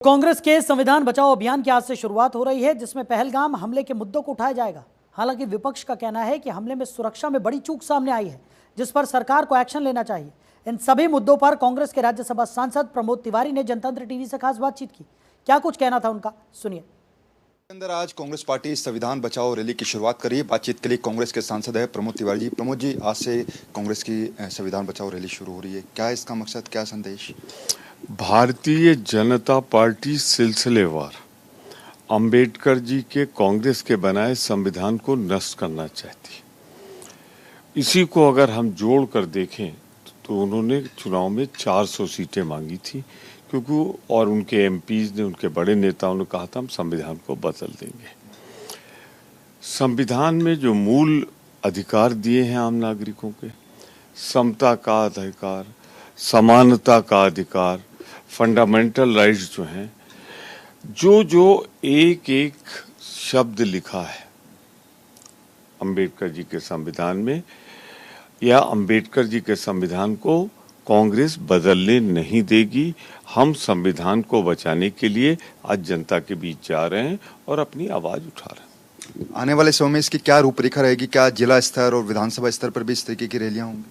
कांग्रेस के संविधान बचाओ अभियान की आज से शुरुआत हो रही है, जिसमें पहलगाम हमले के मुद्दों को उठाया जाएगा। हालांकि विपक्ष का कहना है कि हमले में सुरक्षा में बड़ी चूक सामने आई है, जिस पर सरकार को एक्शन लेना चाहिए। इन सभी मुद्दों पर कांग्रेस के राज्यसभा सांसद प्रमोद तिवारी ने जनतंत्र टीवी से खास बातचीत की। क्या कुछ कहना था उनका, सुनिए। अंदर आज कांग्रेस पार्टी संविधान बचाओ रैली की शुरुआत करी। बातचीत के लिए कांग्रेस के सांसद है प्रमोद तिवारी जी। प्रमोद जी, आज से कांग्रेस की संविधान बचाओ रैली शुरू हो रही है, क्या इसका मकसद, क्या संदेश? भारतीय जनता पार्टी सिलसिलेवार अंबेडकर जी के कांग्रेस के बनाए संविधान को नष्ट करना चाहती है। इसी को अगर हम जोड़ कर देखें तो उन्होंने चुनाव में 400 सीटें मांगी थी, क्योंकि और उनके एमपीज ने, उनके बड़े नेताओं ने कहा था हम संविधान को बदल देंगे। संविधान में जो मूल अधिकार दिए हैं आम नागरिकों के, समता का अधिकार, समानता का अधिकार, फंडामेंटल राइट्स जो हैं, जो एक एक शब्द लिखा है अंबेडकर जी के संविधान में, या अंबेडकर जी के संविधान को कांग्रेस बदलने नहीं देगी। हम संविधान को बचाने के लिए आज जनता के बीच जा रहे हैं और अपनी आवाज उठा रहे हैं। आने वाले समय में इसकी क्या रूपरेखा रहेगी? क्या जिला स्तर और विधानसभा स्तर पर भी इस तरीके की रैलियां होंगी?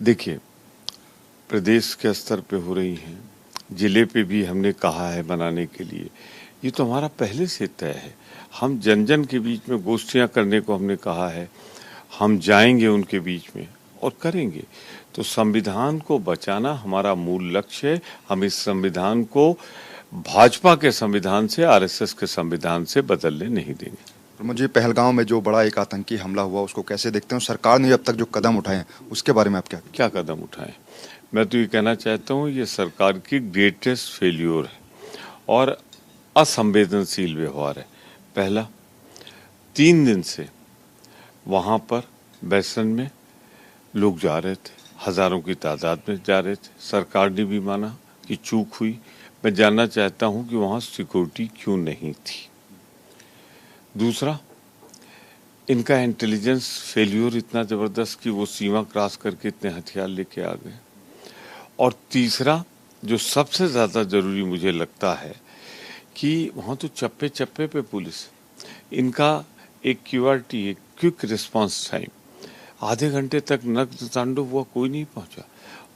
देखिए, प्रदेश के स्तर पे हो रही हैं, जिले पे भी हमने कहा है बनाने के लिए। ये तो हमारा पहले से तय है। हम जन जन के बीच में गोष्ठियां करने को हमने कहा है, हम जाएंगे उनके बीच में और करेंगे। तो संविधान को बचाना हमारा मूल लक्ष्य है। हम इस संविधान को भाजपा के संविधान से, आरएसएस के संविधान से बदलने नहीं देंगे। मुझे पहलगाम में जो बड़ा एक आतंकी हमला हुआ, उसको कैसे देखते हैं? सरकार ने अब तक जो कदम उठाए हैं उसके बारे में आप क्या कदम उठाए? मैं तो ये कहना चाहता हूँ, ये सरकार की ग्रेटेस्ट फेल्योर है और असंवेदनशील व्यवहार है। पहला, 3 दिन से वहाँ पर बैसन में लोग जा रहे थे, हजारों की तादाद में जा रहे थे। सरकार ने भी माना कि चूक हुई। मैं जानना चाहता हूं कि वहां सिक्योरिटी क्यों नहीं थी। दूसरा, इनका इंटेलिजेंस फेल्योर इतना जबरदस्त कि वो सीमा क्रॉस करके इतने हथियार लेके आ गए। और तीसरा, जो सबसे ज्यादा जरूरी मुझे लगता है, कि वहां तो चप्पे चप्पे पे पुलिस, इनका एक QRT, एक क्विक रिस्पांस टाइम, आधे घंटे तक नग्न तांडव हुआ, कोई नहीं पहुंचा।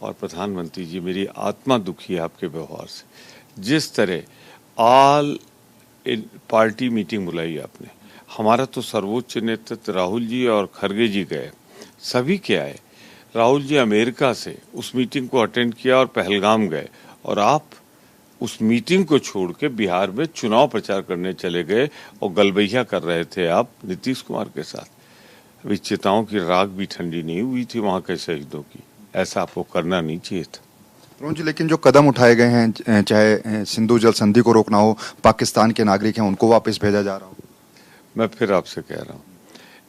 और प्रधानमंत्री जी, मेरी आत्मा दुखी है आपके व्यवहार से। जिस तरह आल पार्टी मीटिंग बुलाई आपने, हमारा तो सर्वोच्च नेतृत्व राहुल जी और खड़गे जी गए, सभी के आए। राहुल जी अमेरिका से उस मीटिंग को अटेंड किया और पहलगाम गए, और आप उस मीटिंग को छोड़ के बिहार में चुनाव प्रचार करने चले गए और गलबैया कर रहे थे आप नीतीश कुमार के साथ। विचिताओं की राख भी ठंडी नहीं हुई थी वहां के शहीदों की। ऐसा आपको करना नहीं चाहिए था। जी, लेकिन जो कदम उठाए गए हैं, चाहे सिंधु जल संधि को रोकना हो, पाकिस्तान के नागरिक हैं उनको वापस भेजा जा रहा हो, मैं फिर आपसे कह रहा हूँ,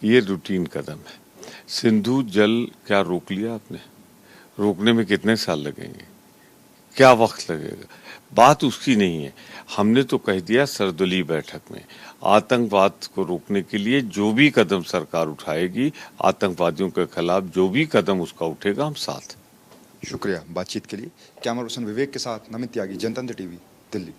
ये रूटीन कदम है। सिंधु जल क्या रोक लिया आपने? रोकने में कितने साल लगेंगे, क्या वक्त लगेगा? बात उसकी नहीं है। हमने तो कह दिया सर्वदलीय बैठक में, आतंकवाद को रोकने के लिए जो भी कदम सरकार उठाएगी, आतंकवादियों के खिलाफ जो भी कदम उसका उठेगा, हम साथ। शुक्रिया बातचीत के लिए। कैमरा पर्सन विवेक के साथ नमित त्यागी, जनतंत्र टीवी, दिल्ली।